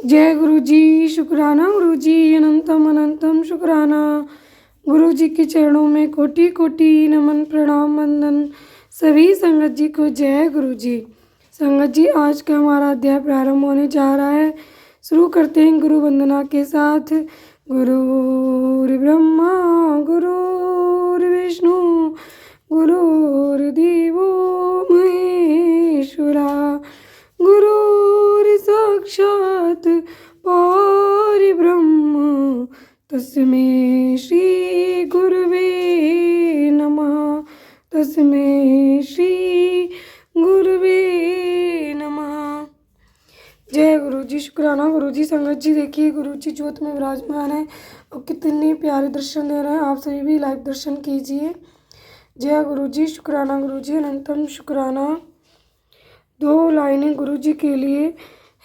जय गुरु जी। शुक्राना गुरु जी, अनंतम अनंतम शुक्राना। गुरु जी के चरणों में कोटि कोटि नमन प्रणाम वंदन। सभी संगत जी को जय गुरु जी। संगत जी, आज का हमारा अध्याय प्रारंभ होने जा रहा है। शुरू करते हैं गुरु वंदना के साथ। गुरुर्ब्रह्मा गुरुर्विष्णु गुरुर्देवो महेश्वरा गुरुर्साक्षात् परब्रह्म तस्मै श्री गुरवे नमः। तस्मै श्री गुरवे नमः। जय गुरु जी। शुक्राना गुरु जी। संगत जी, देखिए गुरु जी ज्योत में विराजमान है और कितने प्यारे दर्शन दे रहे हैं। आप सभी भी लाइव दर्शन कीजिए। जय गुरु जी। शुक्राना गुरु जी, अनंतम शुक्राना। दो लाइनें गुरु जी के लिए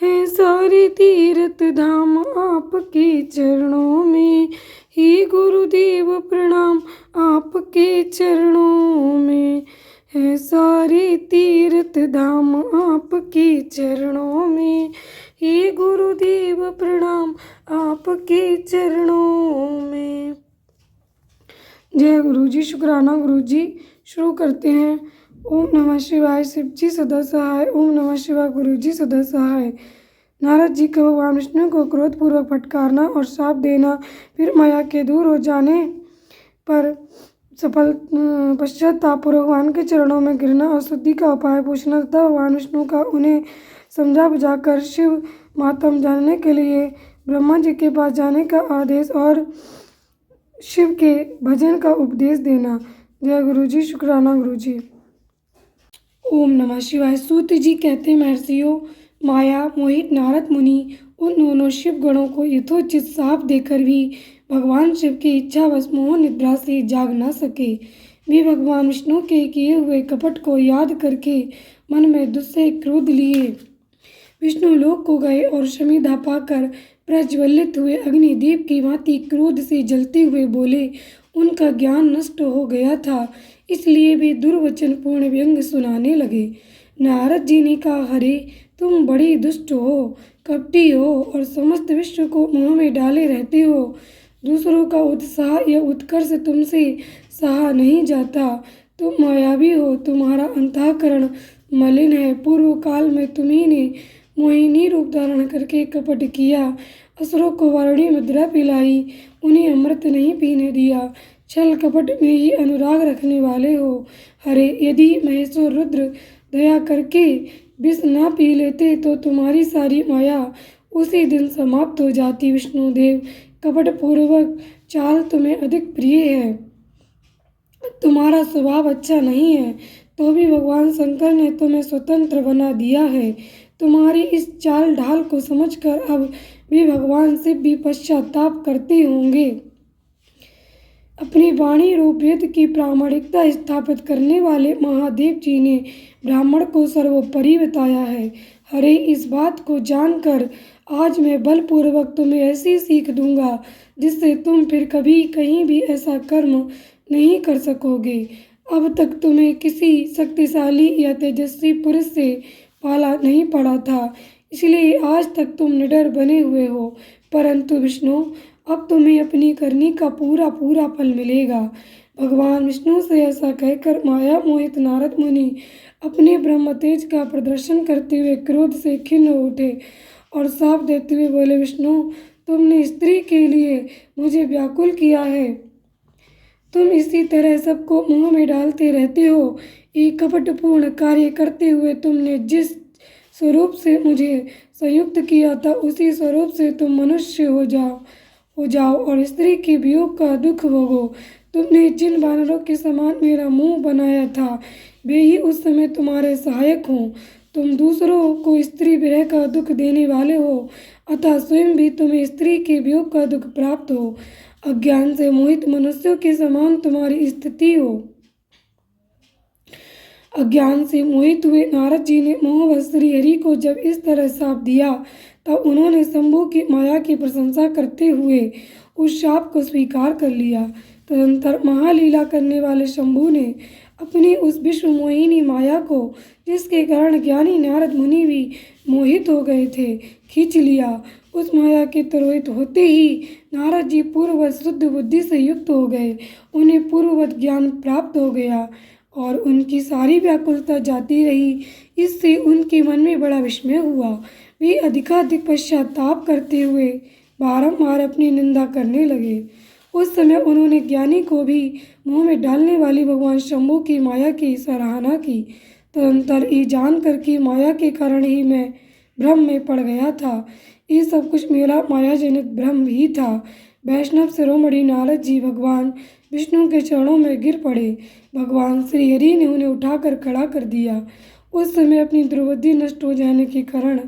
हैं। सारे तीर्थ धाम आपके चरणों में ही गुरुदेव प्रणाम, आपके चरणों में है। सारे तीर्थ धाम आपके चरणों में ही गुरुदेव प्रणाम, आपके चरणों में। जय गुरु जी। शुक्राना गुरु जी। शुरू करते हैं। ओम नमः शिवाय। शिव जी सदा सहाय। ओम नमः शिवाय। गुरु जी सदा सहाय। नारद जी को भगवान विष्णु को क्रोधपूर्वक फटकारना और श्राप देना, फिर माया के दूर हो जाने पर सफल पश्चातापूर्वक भगवान के चरणों में गिरना और शुद्धि का उपाय पूछना तथा भगवान विष्णु का उन्हें समझा बुझाकर शिव महात्म जानने के लिए ब्रह्मा जी के पास जाने का आदेश और शिव के भजन का उपदेश देना। जय गुरु जी। शुक्राना गुरु जी। ओम नमः शिवाय। सूत जी कहते हैं, महर्षियों, माया मोहित नारद मुनि उन दोनों शिव गणों को यथोचित साप देकर भी भगवान शिव की इच्छावश मोह निद्रा से जाग न सके। वे भगवान विष्णु के किए हुए कपट को याद करके मन में दुस्सह क्रोध लिए विष्णु लोक को गए और शमिधा पाकर प्रज्वलित हुए अग्निदेव की भांति क्रोध से जलते हुए बोले। उनका ज्ञान नष्ट हो गया था, इसलिए वे दुर्वचन पूर्ण व्यंग सुनाने लगे। नारद जी ने कहा, हरे तुम बड़ी दुष्ट हो, कपटी हो और समस्त विश्व को मोह में डाले रहते हो। दूसरों का उत्साह या उत्कर्ष तुमसे सहा नहीं जाता। तुम मायावी हो, तुम्हारा अंतःकरण मलिन है। पूर्व काल में तुम्ही ने मोहिनी रूप धारण करके कपट किया, असुरों को वारुणी मुद्रा पिलाई, उन्हें अमृत नहीं पीने दिया। छल कपट में ही अनुराग रखने वाले हो। हरे, यदि महेश्वर रुद्र दया करके विष न पी लेते तो तुम्हारी सारी माया उसी दिन समाप्त हो जाती। विष्णुदेव, कपट पूर्वक चाल तुम्हें अधिक प्रिय है। तुम्हारा स्वभाव अच्छा नहीं है, तो भी भगवान शंकर ने तुम्हें स्वतंत्र बना दिया है। तुम्हारी इस चाल ढाल को समझकर अब भी भगवान शिव भी पश्चाताप करते होंगे। अपनी वाणी रूप वेद की प्रामाणिकता स्थापित करने वाले महादेव जी ने ब्राह्मण को सर्वोपरि बताया है। हरे, इस बात को जानकर आज मैं बलपूर्वक तुम्हें ऐसी सीख दूंगा जिससे तुम फिर कभी कहीं भी ऐसा कर्म नहीं कर सकोगे। अब तक तुम्हें किसी शक्तिशाली या तेजस्वी पुरुष से पाला नहीं पड़ा था, इसलिए आज तक तुम निडर बने हुए हो। परंतु विष्णु, अब तुम्हें अपनी करनी का पूरा पूरा फल मिलेगा। भगवान विष्णु से ऐसा कहकर माया मोहित नारद मुनि अपने ब्रह्म तेज का प्रदर्शन करते हुए क्रोध से खिन्न हो उठे और शाप देते हुए बोले, विष्णु, तुमने स्त्री के लिए मुझे व्याकुल किया है। तुम इसी तरह सबको मोह में डालते रहते हो। एक कपटपूर्ण कार्य करते हुए तुमने जिस स्वरूप से मुझे संयुक्त किया था, उसी स्वरूप से तुम मनुष्य हो जाओ और स्त्री के वियोग का दुख भोगो। तुमने जिन वानरों के समान मेरा मुंह बनाया था, वे ही उस समय तुम्हारे सहायक हों। तुम दूसरों को स्त्री विरह का दुख देने वाले हो, अतः स्वयं भी तुम्हें स्त्री के वियोग का दुख प्राप्त हो। अज्ञान से मोहित मनुष्यों के समान तुम्हारी स्थिति हो। अज्ञान से मोहित हुए नारद जी ने मोहवश श्री हरि को जब इस तरह शाप दिया, तब उन्होंने शंभु की माया की प्रशंसा करते हुए उस शाप को स्वीकार कर लिया। तदंतर महालीला करने वाले शंभु ने अपनी उस विश्व मोहिनी माया को, जिसके कारण ज्ञानी नारद मुनि भी मोहित हो गए थे, खींच लिया। उस माया के तिरोहित होते ही नारद जी पूर्ववत शुद्ध बुद्धि से युक्त हो गए। उन्हें पूर्ववत ज्ञान प्राप्त हो गया और उनकी सारी व्याकुलता जाती रही। इससे उनके मन में बड़ा विस्मय हुआ। वे अधिकाधिक पश्चाताप करते हुए बारंबार अपनी निंदा करने लगे। उस समय उन्होंने ज्ञानी को भी मुंह में डालने वाली भगवान शंभु की माया की सराहना की। तदंतर ये जानकर कि माया के कारण ही मैं भ्रम में पड़ गया था, ये सब कुछ मेरा माया जनित भ्रम ही था, वैष्णव शिरोमणि नारद जी भगवान विष्णु के चरणों में गिर पड़े। भगवान श्री हरि ने उन्हें उठाकर खड़ा कर दिया। उस समय अपनी दुर्बुद्धि नष्ट हो जाने के कारण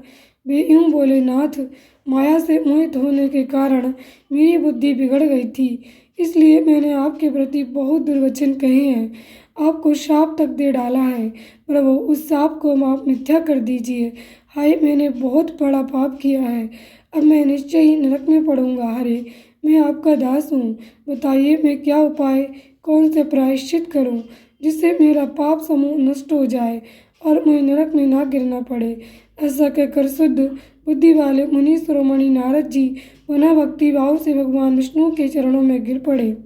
वे यूं बोले, नाथ, माया से मोहित होने के कारण मेरी बुद्धि बिगड़ गई थी, इसलिए मैंने आपके प्रति बहुत दुर्वचन कहे हैं, आपको शाप तक दे डाला है। प्रभु, उस शाप को आप मिथ्या कर दीजिए। हाय, मैंने बहुत बड़ा पाप किया है, अब मैं निश्चय ही नरक में पड़ूंगा। हरे, मैं आपका दास हूँ, बताइए मैं क्या उपाय, कौन से प्रायश्चित करूँ जिससे मेरा पाप समूह नष्ट हो जाए और मैं नरक में ना गिरना पड़े। ऐसा कहकर शुद्ध बुद्धि वाले मुनि शिरोमणि नारद जी पुनः भक्ति भाव से भगवान विष्णु के चरणों में गिर पड़े।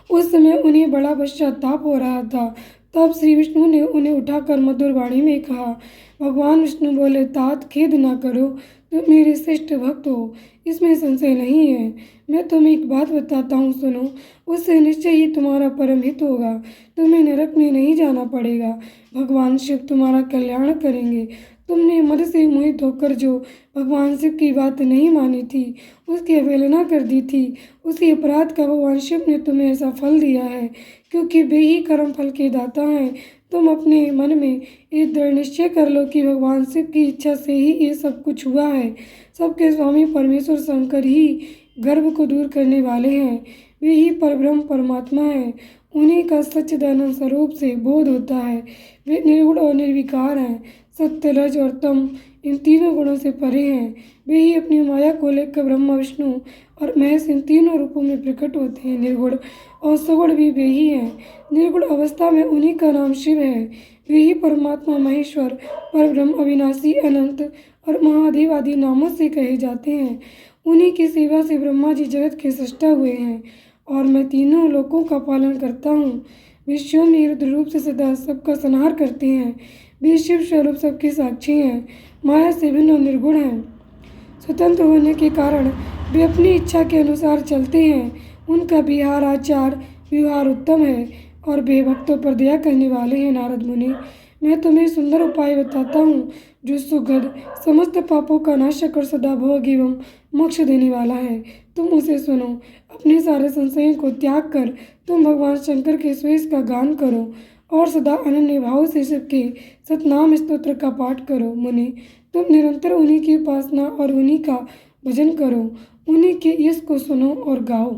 उस समय उन्हें बड़ा पश्चाताप हो रहा था। तब श्री विष्णु ने उन्हें उठाकर मधुर वाणी में कहा। भगवान विष्णु बोले, तात, खेद न करो, तुम मेरे श्रेष्ठ भक्त हो, इसमें संशय नहीं है। मैं तुम्हें एक बात बताता हूँ, सुनो, उससे निश्चय ही तुम्हारा परम हित होगा, तुम्हें नरक में नहीं जाना पड़ेगा, भगवान शिव तुम्हारा कल्याण करेंगे। तुमने मद से मोहित होकर जो भगवान शिव की बात नहीं मानी थी, उसकी अवहेलना कर दी थी, उसी अपराध का भगवान शिव ने तुम्हें ऐसा फल दिया है, क्योंकि वे ही कर्म फल के दाता हैं। तुम अपने मन में एक दृढ़ निश्चय कर लो कि भगवान शिव की इच्छा से ही ये सब कुछ हुआ है। सबके स्वामी परमेश्वर शंकर ही गर्भ को दूर करने वाले हैं, वे ही परब्रह्म परमात्मा हैं, उन्हीं का सच्चिदानंद स्वरूप से बोध होता है। वे निर्गुण और निर्विकार हैं, सत्य, रज और तम इन तीनों गुणों से परे हैं। वे ही अपनी माया को लेकर ब्रह्मा, विष्णु और महेश इन तीनों रूपों में प्रकट होते हैं। निर्गुण और सगुण भी वे ही हैं। निर्गुण अवस्था में उन्हीं का नाम शिव है। वे ही परमात्मा, महेश्वर, परब्रह्म, अविनाशी, अनंत और महादेव आदि नामों से कहे जाते हैं। उन्हीं की सेवा से ब्रह्मा जी जगत के सृष्टा हुए हैं और मैं तीनों लोकों का पालन करता हूँ। वे स्वयं निरुद्ध रूप से सदा सबका संहार करते हैं। वे शिव स्वरूप सबके साक्षी हैं, माया से भिन्न और निर्गुण हैं। स्वतंत्र होने के कारण वे अपनी इच्छा के अनुसार चलते हैं। उनका विहार, आचार, व्यवहार उत्तम है और वे भक्तों पर दया करने वाले हैं। नारद मुनि, मैं तुम्हें सुंदर उपाय बताता हूँ जो सुगध, समस्त पापों का नाशक और सदा भोग एवं मोक्ष देने वाला है। तुम उसे सुनो। अपने सारे संशयों को त्याग कर तुम भगवान शंकर के श्वेत का गान करो और सदा अनन्य भाव से शिव के सतनाम स्तोत्र का पाठ करो। मुनि, तुम निरंतर उन्हीं की उपासना और उन्हीं का भजन करो, उन्हीं के यश को सुनो और गाओ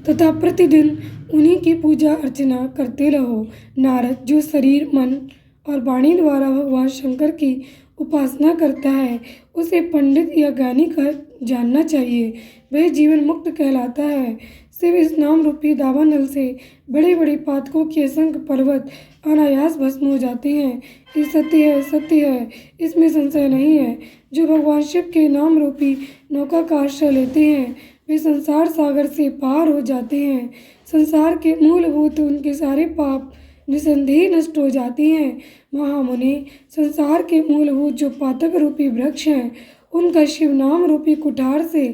तथा प्रतिदिन उन्हीं की पूजा अर्चना करते रहो। नारद, जो शरीर, मन और वाणी द्वारा भगवान शंकर की उपासना करता है, उसे पंडित या ज्ञानी कह जानना चाहिए, वह जीवन मुक्त कहलाता है। शिव इस नाम रूपी दावानल से बड़े बड़े पातकों के असंख्य पर्वत अनायास भस्म हो जाते हैं। ये सत्य है, सत्य है, इसमें संशय नहीं है। जो भगवान शिव के नाम रूपी नौका का आश्रय लेते हैं, वे संसार सागर से पार हो जाते हैं। संसार के मूलभूत उनके सारे पाप निसंदेह नष्ट हो जाते हैं। महामुनि, संसार के मूलभूत जो पातक रूपी वृक्ष हैं, उनका शिव नाम रूपी कुठार से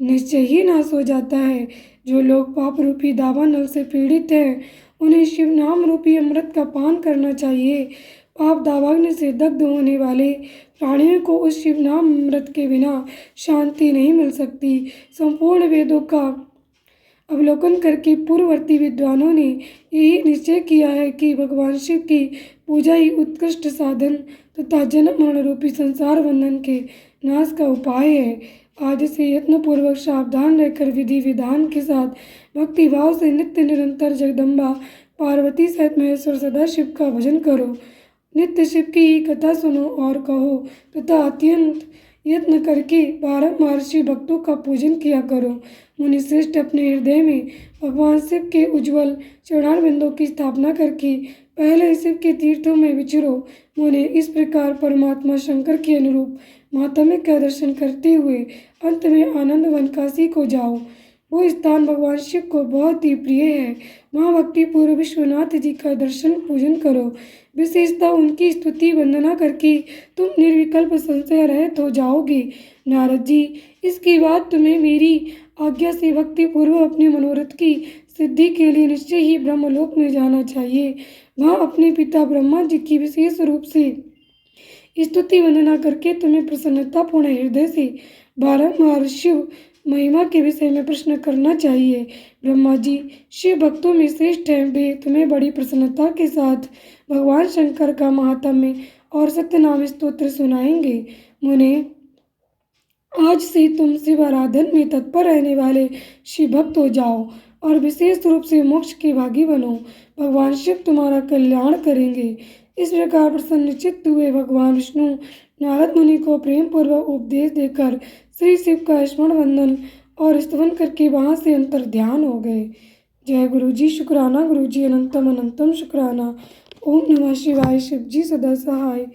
निश्चय ही नाश हो जाता है। जो लोग पाप रूपी दावानल से पीड़ित हैं, उन्हें शिव नाम रूपी अमृत का पान करना चाहिए। पाप दावाग्नि से दग्ध होने वाले प्राणियों को उस शिव नाम अमृत के बिना शांति नहीं मिल सकती। संपूर्ण वेदों का अवलोकन करके पूर्ववर्ती विद्वानों ने यही निश्चय किया है कि भगवान शिव की पूजा ही उत्कृष्ट साधन तथा जन्म मरण रूपी संसार बंधन के नाश का उपाय है। आज से यत्नपूर्वक सावधान रहकर विधि विधान के साथ भक्ति भाव से नित्य निरंतर जगदम्बा पार्वती सहित महेश्वर सदा शिव का भजन करो। नित्य शिव की ही कथा सुनो और कहो तथा अत्यंत यत्न करके बारंबार शिव भक्तों का पूजन किया करो। मुनिश्रेष्ठ अपने हृदय में भगवान शिव के उज्ज्वल चरणारविंदों की स्थापना करके पहले शिव के तीर्थों में विचरो। मुने, इस प्रकार परमात्मा शंकर के अनुरूप महात्म्य का दर्शन करते हुए अंत में आनंद वन काशी को जाओ। वो स्थान भगवान शिव को बहुत ही प्रिय है। वहाँ भक्ति पूर्व विश्वनाथ जी का दर्शन पूजन करो। विशेषता उनकी स्तुति वंदना करके तुम निर्विकल्प संशय रहित हो जाओगे। नारद जी, इसके बाद तुम्हें मेरी आज्ञा से भक्ति पूर्व अपने मनोरथ की सिद्धि के लिए निश्चय ही ब्रह्मलोक में जाना चाहिए। वहाँ अपने पिता ब्रह्मा जी की विशेष रूप से स्तुति वंदना करके तुम्हें प्रसन्नतापूर्ण हृदय से बारंबार शिव महिमा के विषय में प्रश्न करना चाहिए। ब्रह्मा जी शिव भक्तों में श्रेष्ठ हैं। वे तुम्हें बड़ी प्रसन्नता के साथ भगवान शंकर का महात्म्य और सत्यनाम स्तोत्र सुनाएंगे। मुने, आज से तुम शिव आराधन में तत्पर रहने वाले शिव भक्त हो जाओ और विशेष रूप से मोक्ष के भागी बनो। भगवान शिव तुम्हारा कल्याण करेंगे। इस प्रकार प्रसन्नचित्त हुए भगवान विष्णु नारद मुनि को प्रेम पूर्वक उपदेश देकर श्री शिव का स्मरण वंदन और स्तवन करके वहां से अंतर ध्यान हो गए। जय गुरु जी। शुक्राना गुरु जी, अनंतम अनंतम शुक्राना। ओम नमः शिवाय। शिव जी सदा सहाय।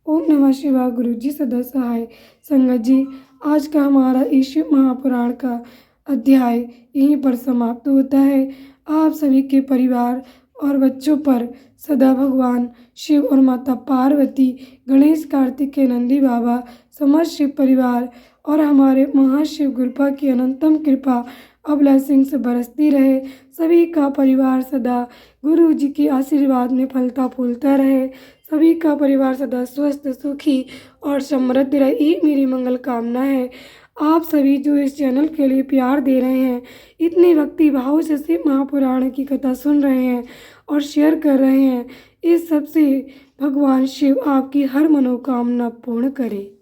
ओम नमः शिवाय। गुरु जी सदा सहाय। संगत जी, आज का हमारा इस शिव महापुराण का अध्याय यहीं पर समाप्त होता है। आप सभी के परिवार और बच्चों पर सदा भगवान शिव और माता पार्वती, गणेश, कार्तिकेय, नंदी बाबा, समस्त शिव परिवार और हमारे महाशिव गुरुपा की अनंतम कृपा और ब्लेसिंग से बरसती रहे। सभी का परिवार सदा गुरु जी के आशीर्वाद में फलता फूलता रहे। सभी का परिवार सदा स्वस्थ, सुखी और समृद्ध रहे, यही मेरी मंगल कामना है। आप सभी जो इस चैनल के लिए प्यार दे रहे हैं, इतने भक्ति भाव से शिव महापुराण की कथा सुन रहे हैं और शेयर कर रहे हैं, इस सब से भगवान शिव आपकी हर मनोकामना पूर्ण करे।